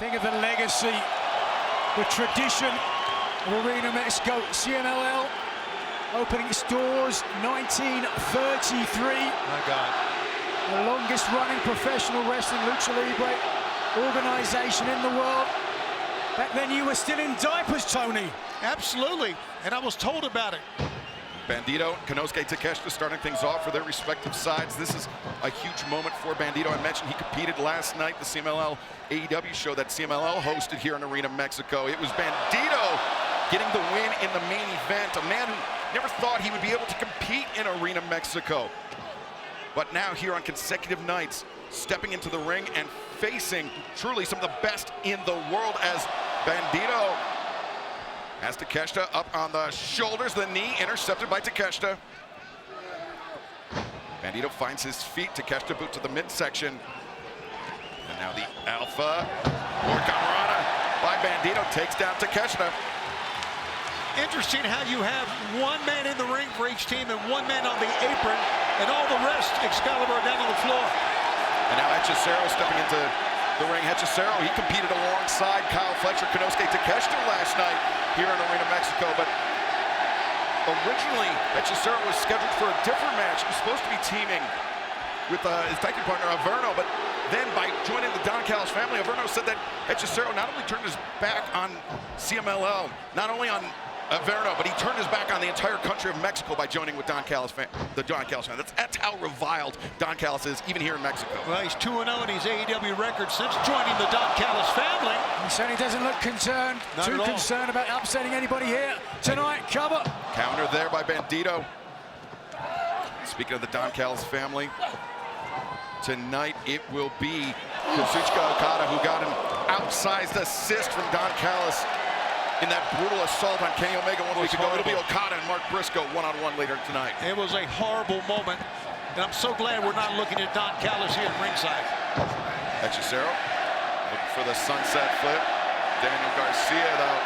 Think of the legacy, the tradition of Arena Mexico. CMLL opening its doors 1933. My God. The longest running professional wrestling Lucha Libre organization in the world. Back then you were still in diapers, Tony. Absolutely, and I was told about it. Bandito, Konosuke Takeshita starting things off for their respective sides. This is a huge moment for Bandito. I mentioned he competed last night, the CMLL AEW show that CMLL hosted here in Arena Mexico. It was Bandito getting the win in the main event. A man who never thought he would be able to compete in Arena Mexico. But now here on consecutive nights, stepping into the ring and facing truly some of the best in the world as Bandito has Takeshita up on the shoulders, the knee intercepted by Takeshita. Bandito finds his feet, Takeshita boot to the midsection. And now the Alpha, Hurricanrana by Bandito takes down Takeshita. Interesting how you have one man in the ring for each team and one man on the apron, and all the rest, Excalibur, down on the floor. And now Hechicero stepping into the ring. Hechicero, he competed alongside Kyle Fletcher, Konosuke Takeshita last night here in Arena Mexico, but originally Hechicero was scheduled for a different match. He was supposed to be teaming with his tag team partner Averno, but then by joining the Don Callis family, Averno said that Hechicero not only turned his back on CMLL, not only on Averno, but he turned his back on the entire country of Mexico by joining with the Don Callis family. That's how reviled Don Callis is, even here in Mexico. Well, he's 2-0 in his AEW record since joining the Don Callis family. He certainly doesn't look concerned, Not too at all. concerned about upsetting anybody here tonight. Cover. Counter there by Bandito. Speaking of the Don Callis family, tonight it will be Kazuchika Okada who got an outsized assist from Don Callis in that brutal assault on Kenny Omega 1 week ago. It'll be Okada and Mark Briscoe one-on-one later tonight. It was a horrible moment, and I'm so glad we're not looking at Don Callis here at ringside. Hechicero looking for the sunset flip. Daniel Garcia, though,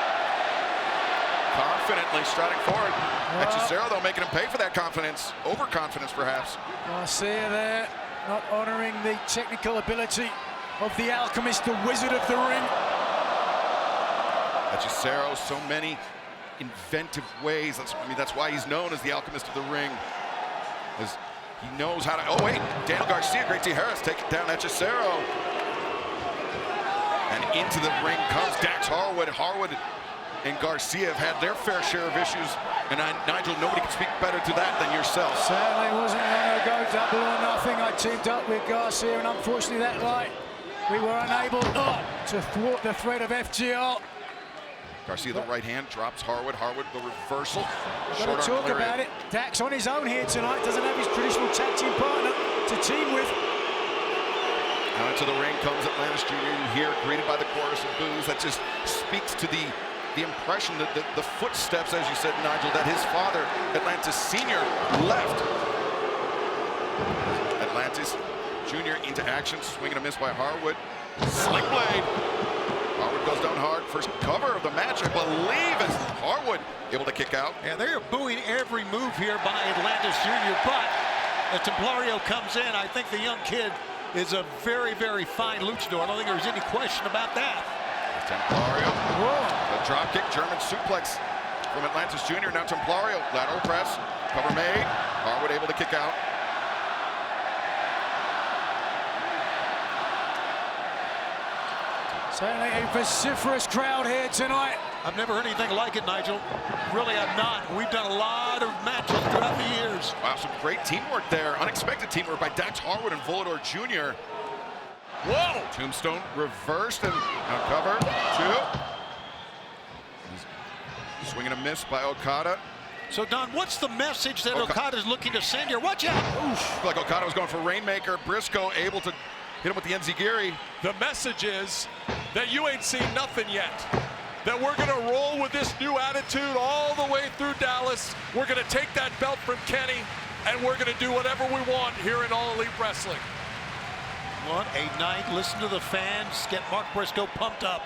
confidently striding forward. Hechicero, though, making him pay for that confidence. Overconfidence, perhaps. Garcia there, not honoring the technical ability of the Alchemist, the Wizard of the Ring. Hechicero, so many inventive ways. That's why he's known as the Alchemist of the Ring. As he knows how to. Oh wait, Daniel Garcia, Great T. Harris taking down Hechicero, and into the ring comes Dax Harwood. Harwood and Garcia have had their fair share of issues, and Nigel, nobody can speak better to that than yourself. Certainly wasn't going to go double or nothing. I teamed up with Garcia, and unfortunately that night we were unable to thwart the threat of FGR. Garcia, the right hand, drops Harwood. Harwood, the reversal. Got to talk about it. Dax on his own here tonight. Doesn't have his traditional tag team partner to team with. Now into the ring comes Atlantis Jr. here, greeted by the chorus of boos. That just speaks to the impression that the footsteps, as you said, Nigel, that his father, Atlantis Sr., left. Atlantis Jr. into action, swinging a miss by Harwood. Sling blade. Harwood goes down hard. First cover of the match, I believe, as Harwood able to kick out. Yeah, they're booing every move here by Atlantis Jr., but as Templario comes in, I think the young kid is a very, very fine luchador. I don't think there's any question about that. Templario. Whoa. The drop kick, German suplex from Atlantis Jr. Now Templario, lateral press, cover made. Harwood able to kick out. Certainly a vociferous crowd here tonight. I've never heard anything like it, Nigel. Really, I've not. We've done a lot of matches throughout the years. Wow, some great teamwork there. Unexpected teamwork by Dax Harwood and Volador Jr. Whoa! Tombstone reversed and now cover. Two. He's swinging a miss by Okada. So, Don, what's the message that Okada's looking to send here? Watch out! Oof. Like Okada was going for Rainmaker. Briscoe able to hit him with the Enziguri. The message is that you ain't seen nothing yet. That we're going to roll with this new attitude all the way through Dallas. We're going to take that belt from Kenny, and we're going to do whatever we want here in All Elite Wrestling. What a night. Listen to the fans. Get Mark Briscoe pumped up.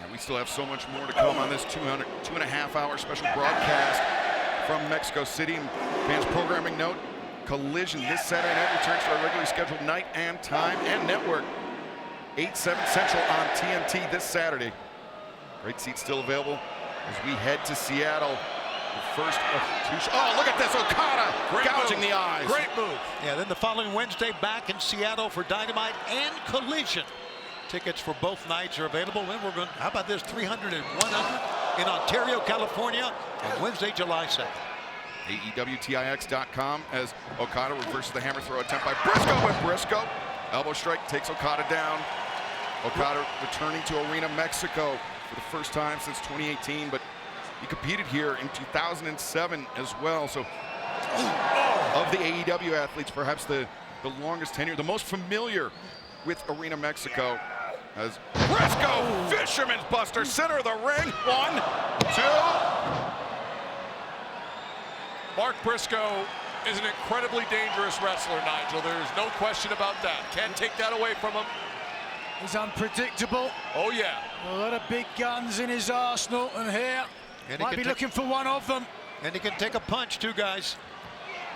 And we still have so much more to come on this 2.5-hour special broadcast from Mexico City. And fans, programming note, Collision this Saturday night returns to our regularly scheduled night and time and network. 8/7 Central on TNT this Saturday. Great seats still available as we head to Seattle. The first of two. Oh, look at this, Okada gouging the eyes. Great move. Yeah, then the following Wednesday back in Seattle for Dynamite and Collision. Tickets for both nights are available. And we're going, how about this, 300 and 100 in Ontario, California on Wednesday, July 2nd. AEWTIX.com as Okada reverses the hammer throw attempt by Briscoe, and Briscoe elbow strike takes Okada down. Okada returning to Arena Mexico for the first time since 2018, but he competed here in 2007 as well. So of the AEW athletes, perhaps the longest tenure, the most familiar with Arena Mexico, as Briscoe, Fisherman's Buster, center of the ring. 1, 2. Mark Briscoe is an incredibly dangerous wrestler, Nigel. There's no question about that. Can't take that away from him. He's unpredictable. Oh, yeah. A lot of big guns in his arsenal, and here might be looking for one of them. And he can take a punch, too, guys.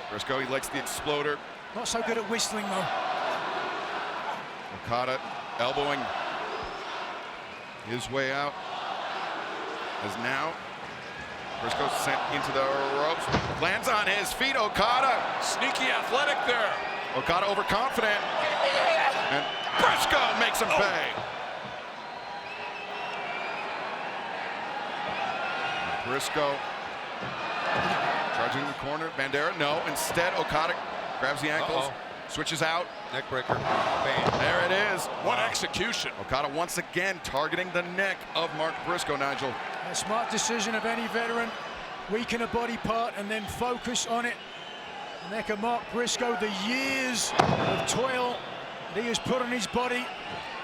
Briscoe, he likes the exploder. Not so good at whistling, though. Okada elbowing his way out. As now Briscoe sent into the ropes, lands on his feet. Okada, Sneaky athletic there. Okada overconfident, and Briscoe makes him pay. Briscoe charging the corner. Bandera, no. Instead, Okada grabs the ankles, switches out. Neck breaker. Bam. There it is. What execution. Okada once again targeting the neck of Mark Briscoe, Nigel. A smart decision of any veteran. Weaken a body part and then focus on it. The neck of Mark Briscoe, the years of toil that he has put on his body.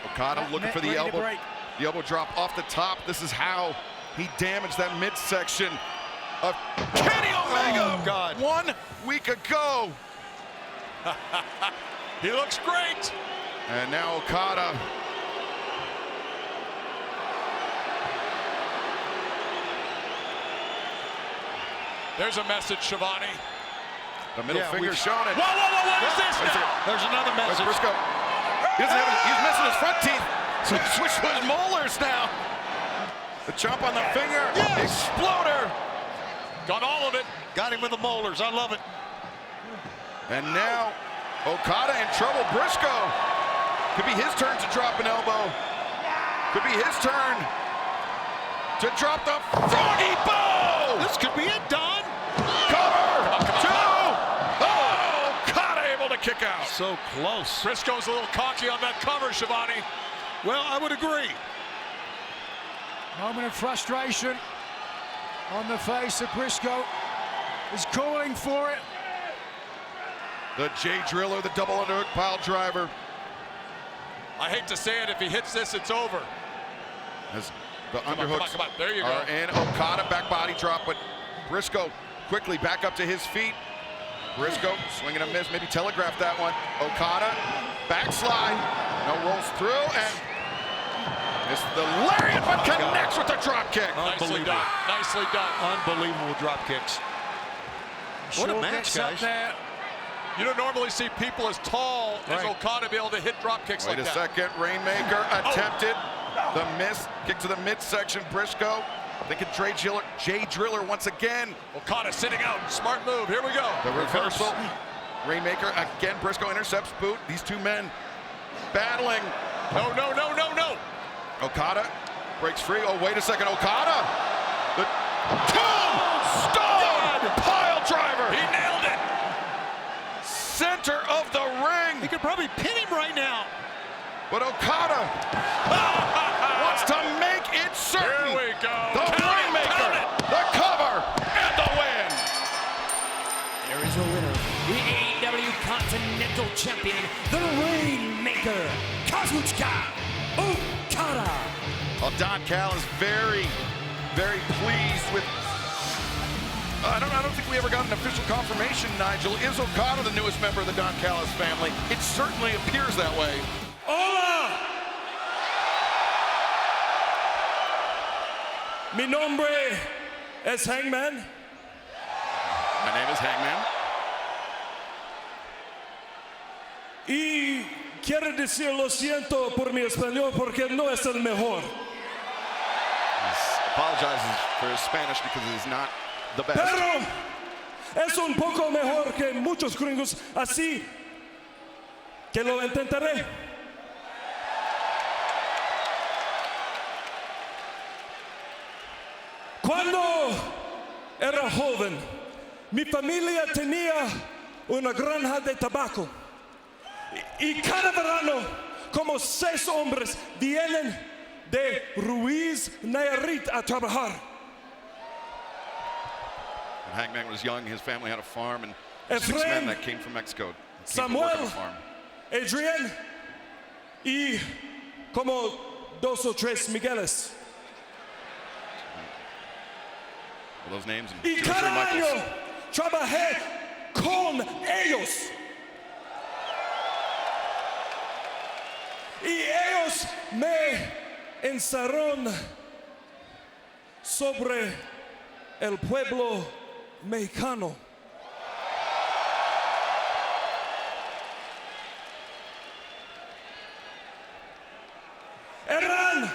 Okada looking for the elbow drop off the top. This is how he damaged that midsection of Kenny Omega. Oh, God. 1 week ago. He looks great. And now Okada. There's a message, Shivani. The middle finger showing it. Whoa, what is this now? There's another message. Briscoe. He's missing his front teeth. So he switched to his molars now. The chomp on the finger. Yes. Exploder. Got all of it. Got him with the molars. I love it. And now Okada in trouble. Briscoe. Could be his turn to drop an elbow. Could be his turn to drop the froggy bow. This could be it, Don. Cover. 2. Oh, Okada able to kick out. So close. Briscoe's a little cocky on that cover, Shivani. Well, I would agree. Moment of frustration on the face of Briscoe. He's calling for it. The J Driller, the double underhook pile driver. I hate to say it, if he hits this, it's over. As the Come underhooks on. There you go. are in. Okada back body drop, but Briscoe quickly back up to his feet. Briscoe swinging a miss, maybe telegraphed that one. Okada backslide, no, rolls through and missed the lariat, but connects with the drop kick. Nicely done. Nicely done. Unbelievable drop kicks. What a match, guys. You don't normally see people as tall as Okada be able to hit drop kicks like that. Wait a second, Rainmaker attempted the miss, kick to the midsection. Briscoe thinking J Driller once again. Okada sitting out, smart move, here we go. The reversal, Rainmaker again, Briscoe intercepts boot. These two men battling. No. Okada breaks free. Oh, wait a second, Okada. The tombstone pile driver. He nailed it. Center of the ring. He could probably pin him right now. But Okada wants to make it certain. Here we go. The Rainmaker, the cover, and the win. There is a winner, the AEW Continental Champion, the Rainmaker, Kazuchika Okada. Well, Don Cal is very, very pleased with. I don't think we ever got an official confirmation, Nigel. Is Okada the newest member of the Don Callis family? It certainly appears that way. Hola! Mi nombre es Hangman. My name is Hangman. Y quiere decir lo siento por mi español porque no es el mejor. He apologizes for his Spanish because it is not the best. Pero es un poco mejor que muchos gringos, así que lo intentaré. Cuando era joven, mi familia tenía una granja de tabaco y cada verano como 6 hombres vienen de Ruiz Nayarit a trabajar. When Hangman was young, his family had a farm, and 6 Efrain, men that came from Mexico came to work on the Samuel, farm. Adrian y como 2 o 3 Migueles. All those names and Y 2 or 3 cada Michaels. año trabajé con ellos. Y ellos me encerraron sobre el pueblo mexicano. Eran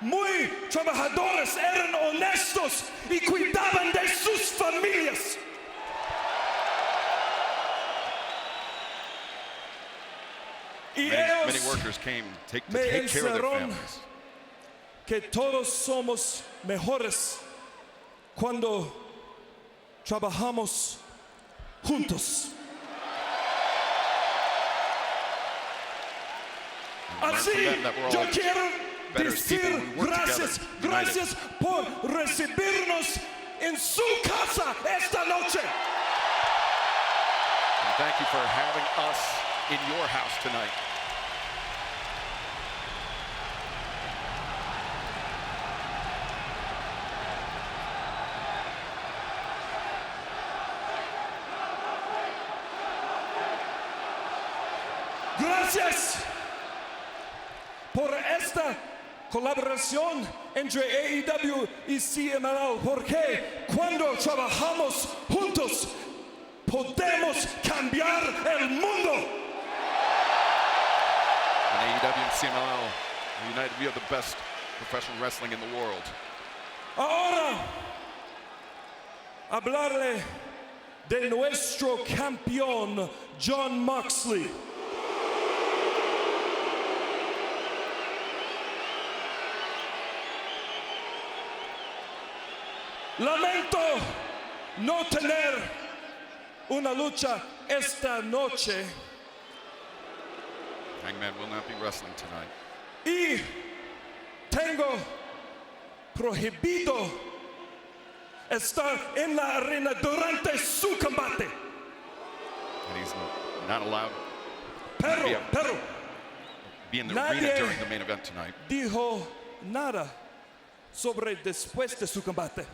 muy trabajadores, eran honestos y cuidaban de sus familias. Y Many ellos workers came to me take care of their encerraron families. que todos somos mejores cuando trabajamos juntos. And learn from Así, them that we're yo all quiero better as people decir when we work gracias, together, united. gracias por recibirnos en su casa esta noche. And thank you for having us in your house tonight. Gracias por esta colaboración entre AEW y CMLL, porque cuando trabajamos juntos podemos cambiar el mundo. And AEW and CMLL are united. We have the best professional wrestling in the world. Ahora, hablarle de nuestro campeón John Moxley. Lamento no tener una lucha esta noche Hangman will not be wrestling tonight. y tengo prohibido estar en la arena durante su combate. And he's not allowed Pero to be in the arena nadie during the main event tonight. dijo nada sobre después de su combate.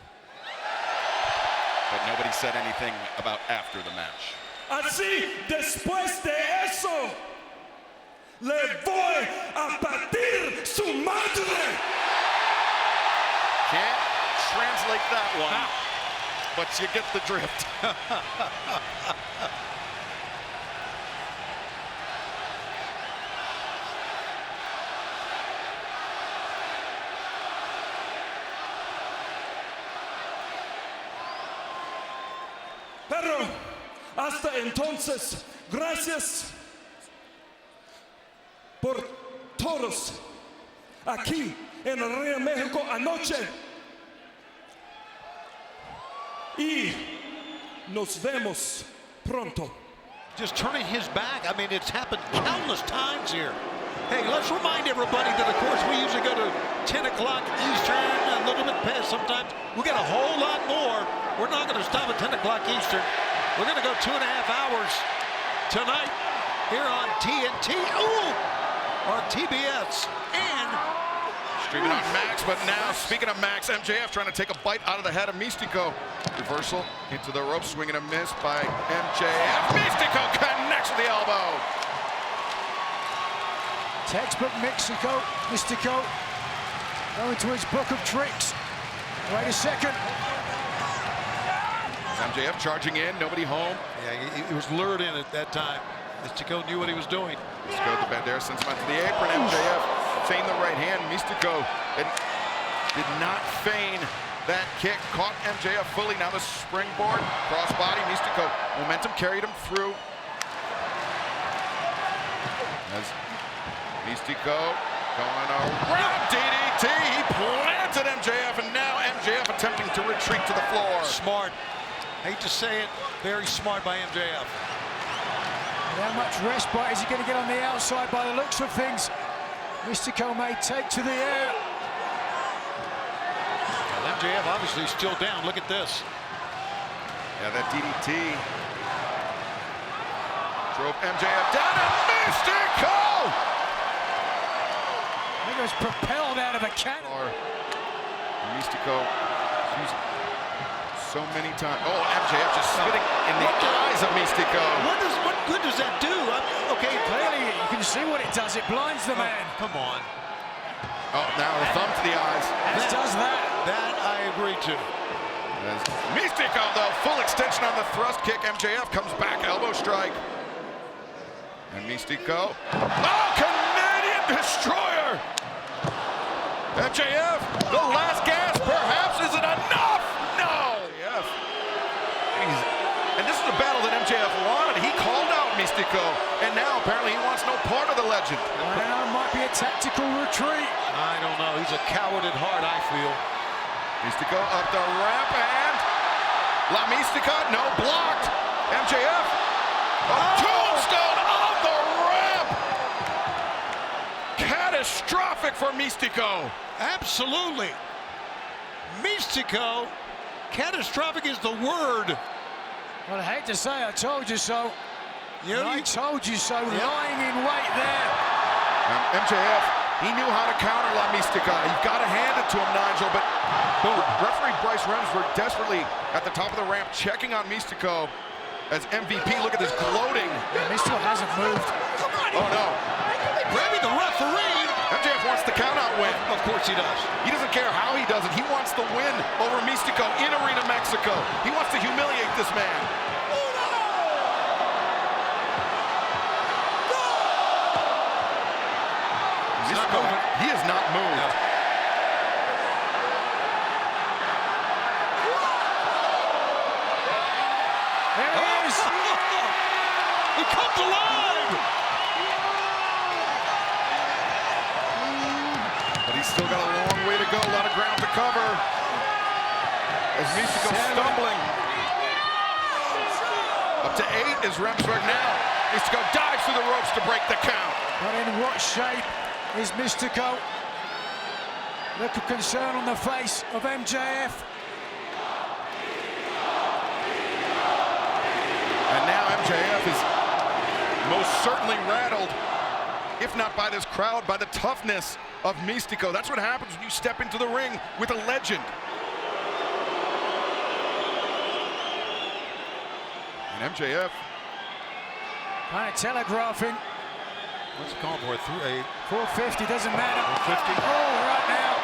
But nobody said anything about after the match. Así, después de eso, le voy a partir su madre. Can't translate that one, but you get the drift. Pero hasta entonces, gracias por todos aquí en el Río México anoche. Y nos vemos pronto. Just turning his back. I mean, it's happened countless times here. Hey, let's remind everybody that, of course, we usually go to 10 o'clock Eastern, a little bit past sometimes. We got a whole lot more. We're not going to stop at 10 o'clock Eastern. We're going to go 2.5 hours tonight here on TNT, or TBS, and Streaming on Max, but now, speaking of Max, MJF trying to take a bite out of the head of Mystico. Reversal into the rope, swing and a miss by MJF. Mystico connects with the elbow. Textbook Mystico going to his book of tricks. Wait a second. MJF charging in, nobody home. yeah, he was lured in at that time. Mystico knew what he was doing. Mystico, the bandera sends him out to the apron. MJF feigned the right hand. Mystico did not feign that kick. Caught MJF fully. Now the springboard, crossbody. Mystico, momentum carried him through. As Mystico going around DDT, he planted MJF, and now MJF attempting to retreat to the floor. Smart. Hate to say it, very smart by MJF. How much respite is he going to get on the outside by the looks of things? Mystico may take to the air. Well, MJF obviously still down. Look at this. Yeah, that DDT drove MJF down, and Mystico! I think it was propelled out of a cannon. Mystico used so many times. Oh, MJF just spitting in the eyes of Mystico. What good does that do? Okay, Clearly, you can see what it does. It blinds the man. Come on. Oh, now the thumb to the eyes. It does that. That I agree to. As Mystico, though, full extension on the thrust kick. MJF comes back, elbow strike. And Mystico. Oh, Canadian Destroyer! MJF, the last gasp, perhaps. Is it enough? No! MJF. And this is a battle that MJF wanted. He called out Mystico, and now apparently he wants no part of the legend. Well, it might be a tactical retreat. I don't know. He's a coward at heart, I feel. Mystico up the ramp, and La Mystica, no, blocked. MJF, a tombstone on the ramp. Catastrophic for Mystico. Absolutely. Mystico, catastrophic is the word. Well, I hate to say I told you so. I told you so, Yeah. lying in wait there. MJF, he knew how to counter La Mystica. You've got to hand it to him, Nigel, but referee Bryce Remsburg desperately at the top of the ramp checking on Mystico as MVP. Look at this gloating. Mystico hasn't moved. Oh, no. Grabbing the referee. MJF wants the count-out win. Of course he does. He doesn't care how he does it. He wants the win over Mystico in Arena Mexico. He wants to humiliate this man. Mystico, he has not moved. No. There he is. He comes alive. But he's still got a long way to go, a lot of ground to cover. As Mystico stumbling. Up to 8 is Remsburg now. Mystico dives through the ropes to break the count. But in what shape is Mystico? Look of concern on the face of MJF. And now MJF is most certainly rattled, if not by this crowd, by the toughness of Mystico. That's what happens when you step into the ring with a legend. And MJF. Kind of telegraphing. What's it called for? 450, doesn't matter. 450. Oh, right now.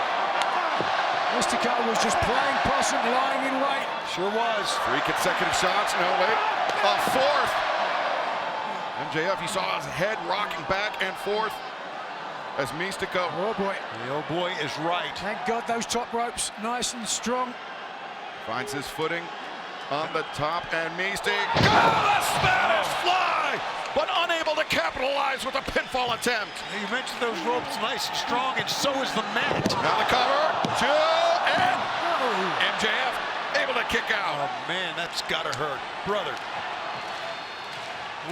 Mystico was just playing possum, lying in wait. Sure was. 3 consecutive shots. No, wait. A 4th. MJF, you saw his head rocking back and forth as Mystico. Oh, boy. The old boy is right. Thank God those top ropes nice and strong. Finds his footing on the top, and Mystico. The Spanish fly! But unable to capitalize with a pinfall attempt. You mentioned those ropes nice and strong, and so is the mat. Now the cover, 2, and MJF able to kick out. Oh, man, that's gotta hurt. Brother.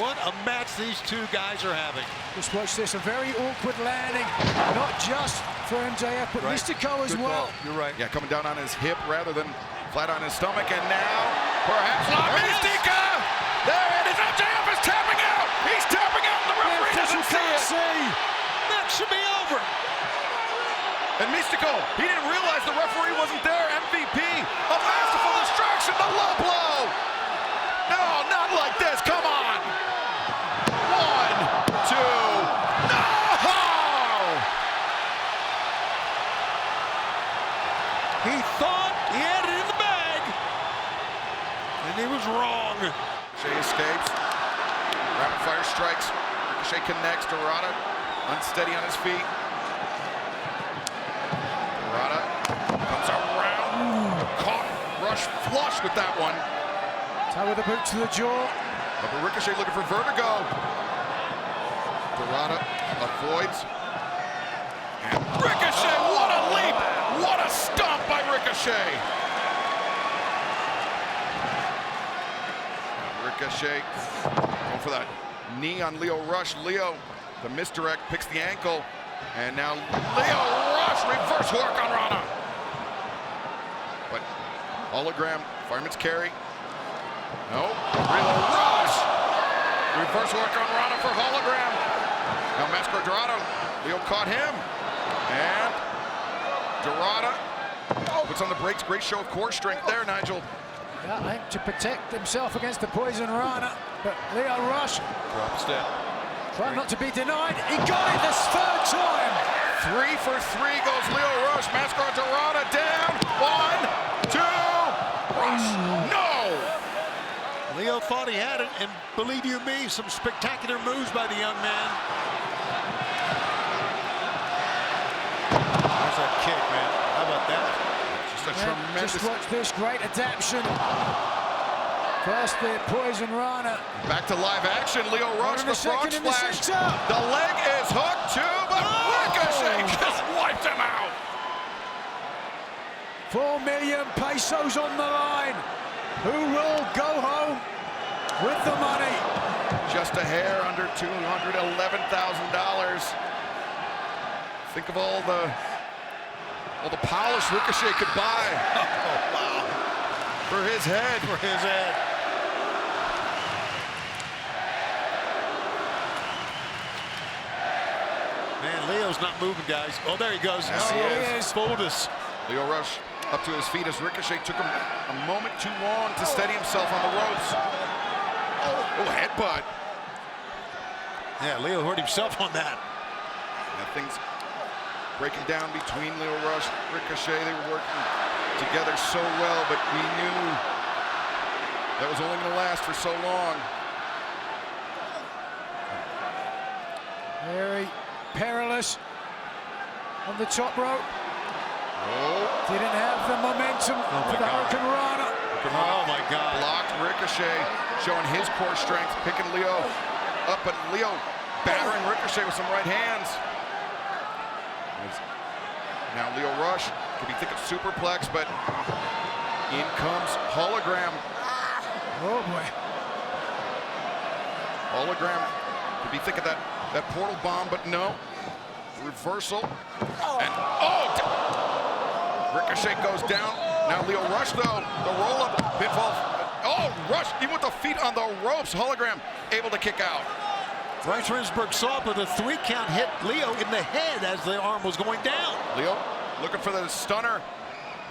What a match these two guys are having. Just watch this, a very awkward landing. Not just for MJF, but Right. Mystico as Good well. call. You're right. Yeah, coming down on his hip rather than flat on his stomach, and now perhaps La Mystica. There it is. MJF is tapping out. He's tapping out, and the referee doesn't see it. That should be over. And Mystico, he didn't realize the referee wasn't there. MVP, a masterful distraction, the low blow. No, not like this. Come on. 1, 2. No! He thought he had it in the bag, and he was wrong. Shea escapes. Rapid fire strikes. Ricochet connects. Dorada unsteady on his feet. Dorada comes around. Caught. Rush flush with that one. Toe with the boot to the jaw. But Ricochet looking for vertigo. Dorada avoids. And Ricochet, what a leap! What a stomp by Ricochet! Ricochet going for that knee on Lio Rush. Lio, the misdirect, picks the ankle. And now Lio Rush, reverse work on Rana. But hologram, fireman's carry. No, Lio Rush! Reverse work on Rana for hologram. Now Mascara Dorado, Lio caught him. And Dorada puts on the brakes. Great show of core strength there, Nigel. Yeah, I think to protect himself against the Poison Rana, but Lio Rush Drop step. trying not to be denied. He got it this third time. 3 for 3 goes Lio Rush. Mascara Dorada down. 1, 2. Rush. No. Leo thought he had it, and believe you me, some spectacular moves by the young man. That's a kick, man. How about that? Just a Yeah, tremendous. just watch this great adaptation. First the Poison Rana. Back to live action. Lio Rush, In the the frog second, in the splash. center. The leg is hooked too, but Ricochet just wiped him out. 4 million pesos on the line. Who will go home with the money? Just a hair under $211,000. Think of all the polish Ricochet could buy. Oh, wow. For his head. For his head. Man, Leo's not moving, guys. Oh, there he goes. Yes, he is. Foldus. Lio Rush up to his feet as Ricochet took him a moment too long to steady himself on the ropes. Oh, headbutt. Yeah, Leo hurt himself on that. Yeah, things breaking down between Lio Rush and Ricochet. They were working together so well, but we knew that was only going to last for so long. Very perilous on the top rope. Oh, Didn't have the momentum of the Hurricane Rana. Oh, my God. blocked Ricochet, showing his core strength, picking Lio up, but Lio battering Ricochet with some right hands. Now Lio Rush could be thinking superplex, but in comes hologram. Oh boy. Hologram could be thinking that portal bomb, but no. Reversal. And Ricochet goes down. Now Lio Rush though, the roll-up, pinfall. Oh, Rush, even with the feet on the ropes. Hologram able to kick out. Bryce Remsburg saw it, but the 3 count hit Leo in the head as the arm was going down. Lio looking for the stunner,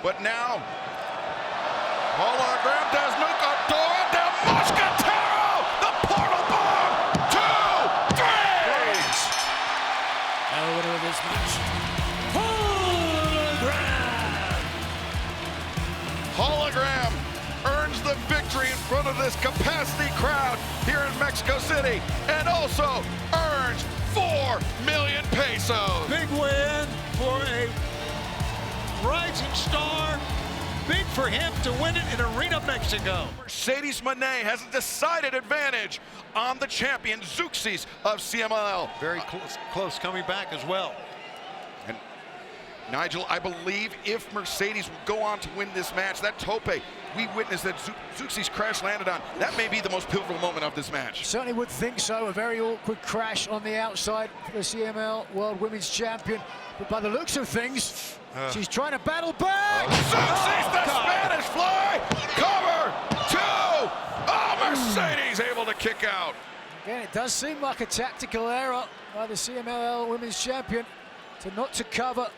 but now hologram does Nuka Dora del Mosquetero, the portal bomb. 2, 3. Now the winner of this match, Hologram earns the victory in front of this capacity crowd here in Mexico City, and also earns 4 million pesos. Big win for a rising star. Big for him to win it in Arena Mexico. Mercedes Moné has a decided advantage on the champion Zeuxis of CMLL. Very close coming back as well. And Nigel, I believe if Mercedes will go on to win this match, that tope we witnessed that Zeuxis crash landed on, that may be the most pivotal moment of this match. Certainly would think so. A very awkward crash on the outside for the CML World Women's Champion. But by the looks of things, she's trying to battle back. Zeuxis, the Spanish fly, cover, 2. Oh, Mercedes able to kick out. Again, it does seem like a tactical error by the CMLL Women's Champion not to cover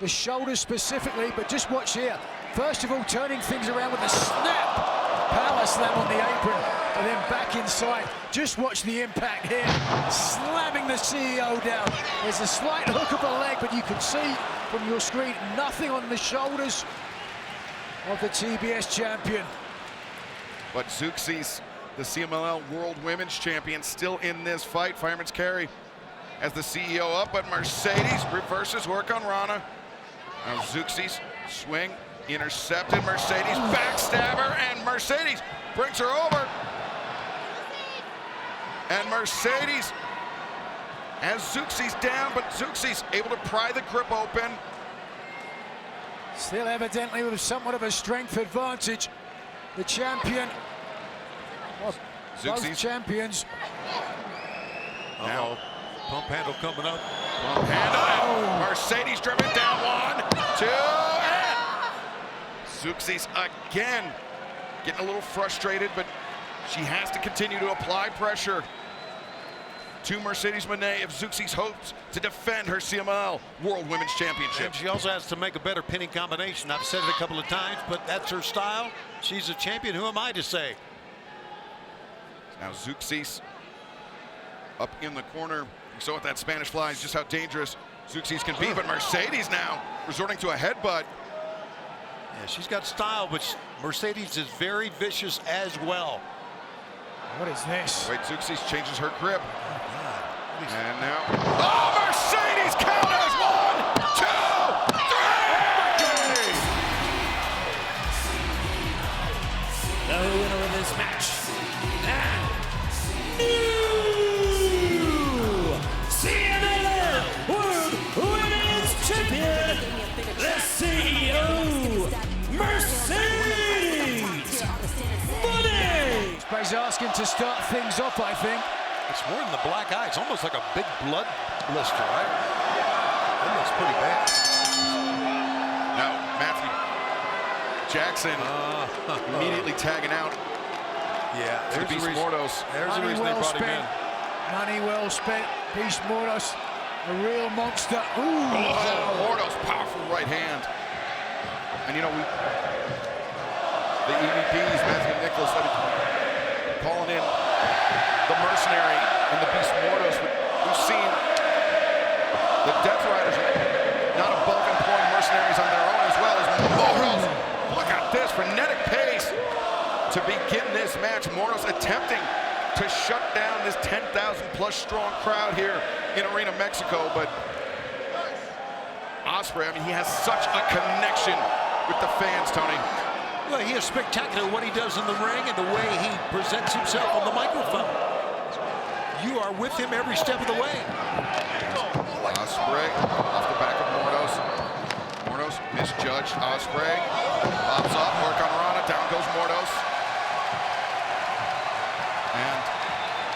the shoulders specifically, but just watch here. First of all, turning things around with a snap, power slam on the apron, and then back inside. Just watch the impact here, slamming the CEO down. There's a slight hook of the leg, but you can see from your screen, nothing on the shoulders of the TBS champion. But Zeuxis the CMLL World Women's Champion, still in this fight. Fireman's carry as the CEO up, but Mercedes reverses work on Rana. Now Zeuxis swing, intercepted. Mercedes backstabber, and Mercedes brings her over. And Mercedes has Zeuxis down, but Zeuxis able to pry the grip open. Still evidently with somewhat of a strength advantage. The champion, well, both champions. Now, pump handle coming up. pump handle, and Mercedes driven down 1, 2, and Zeuxis again getting a little frustrated, but she has to continue to apply pressure to Mercedes Moné if Zeuxis hopes to defend her CMLL World Women's Championship. And she also has to make a better pinning combination. I've said it a couple of times, but that's her style. She's a champion. Who am I to say? Now Zeuxis up in the corner. You saw with that Spanish fly is just how dangerous Zeuxis can be, but Mercedes now resorting to a headbutt. Yeah, she's got style, but Mercedes is very vicious as well. What is this? Wait, Zeuxis changes her grip. And now, oh, Mercedes counters 1, 2, 3! The winner of this match, and new CMLL World Women's Champion, the CEO, Mercedes Moné. He's asking to start things off, I think. It's more than the black eye. It's almost like a big blood blister, right? That looks pretty bad. Now, Matthew Jackson immediately tagging out. Yeah, To there's Beast the reason. Mordos. There's the Money reason they well brought him spent. in. Money well spent. Beast Mordos, a real monster. Ooh. Oh, Mordos, powerful right hand. And you know, the EVPs, Matthew and Nicholas, calling in the Mercenary and the Beast Mordos. We've seen the Death Riders not above employing mercenaries on their own, as well as Mordos. Look at this frenetic pace to begin this match. Mordos attempting to shut down this 10,000 plus strong crowd here in Arena Mexico, but Ospreay, I mean, he has such a connection with the fans, Tony. Well, he is spectacular what he does in the ring and the way he presents himself on the microphone. You are with him every step of the way. Ospreay off the back of Mordos. Mordos misjudged Ospreay. Pops up, work on Rana, down goes Mordos. And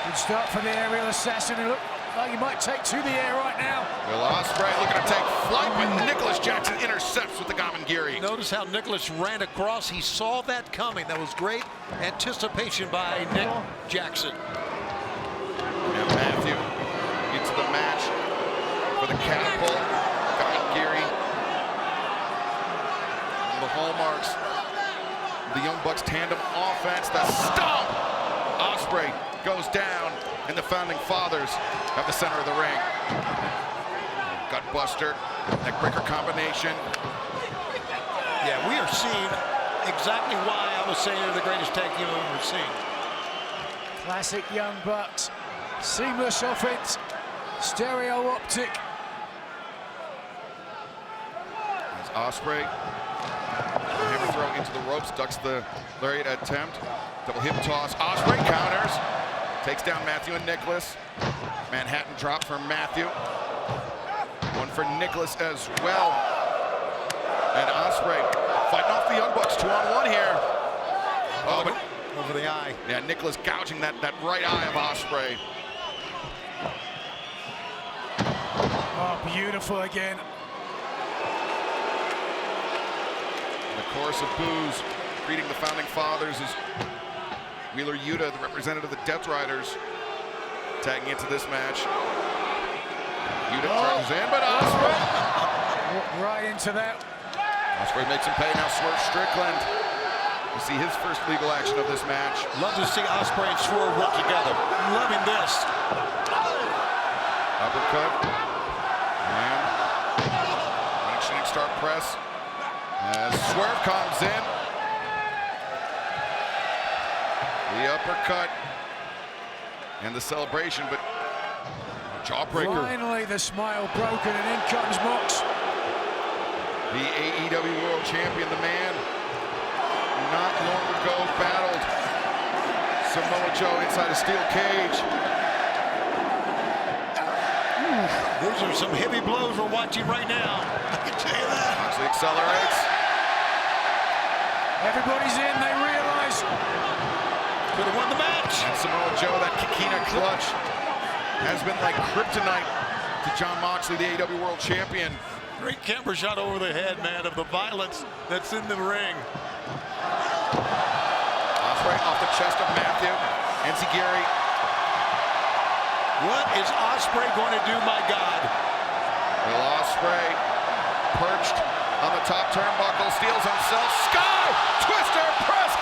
Good start for the aerial assassin. It looked like he might take to the air right now. Will Ospreay looking to take flight, but Nicholas Jackson intercepts with the Gamangiri. Notice how Nicholas ran across. He saw that coming. That was great anticipation by Nick Jackson. Now Matthew into the match for the catapult. Gamangiri. The hallmarks. The Young Bucks tandem offense. The stomp. Ospreay goes down, and the Founding Fathers at the center of the ring. Gutbuster, neckbreaker combination. Yeah, we are seeing exactly why I was saying they're the greatest tag team I've ever seen. Classic Young Bucks. Seamless offense. Stereo optic. As Ospreay, hammer throw into the ropes, ducks the lariat attempt. Double hip toss. Ospreay counters. Takes down Matthew and Nicholas. Manhattan drop for Matthew. One for Nicholas as well. And Ospreay fighting off the Young Bucks 2-on-1 here. Oh, but over the eye. yeah, Nicholas gouging that right eye of Ospreay. Oh, beautiful again. The chorus of boos greeting the Founding Fathers is Wheeler Yuta, the representative of the Death Riders, tagging into this match. Yuta turns in, but Ospreay. Right into that. Ospreay makes him pay. Now Swerve Strickland. You see his first legal action of this match. Love to see Ospreay and Swerve work together. Loving this. Uppercut. And running shooting star press. As Swerve comes in. The uppercut and the celebration, but jawbreaker. Finally, the smile broken, and in comes Mox. The AEW World Champion, the man not long ago battled Samoa Joe inside a steel cage. Those are some heavy blows we're watching right now. I can tell you that. Moxley accelerates. Everybody's in, they realize. Could have won the match. And Samoa Joe, that Kikina clutch has been like kryptonite to Jon Moxley, the AEW World Champion. Great camera shot over the head, man, of the violence that's in the ring. Ospreay off the chest of Matthew. Enziguri. What is Ospreay going to do, my God? Will Ospreay perched on the top turnbuckle, steals himself. Sky! Twister press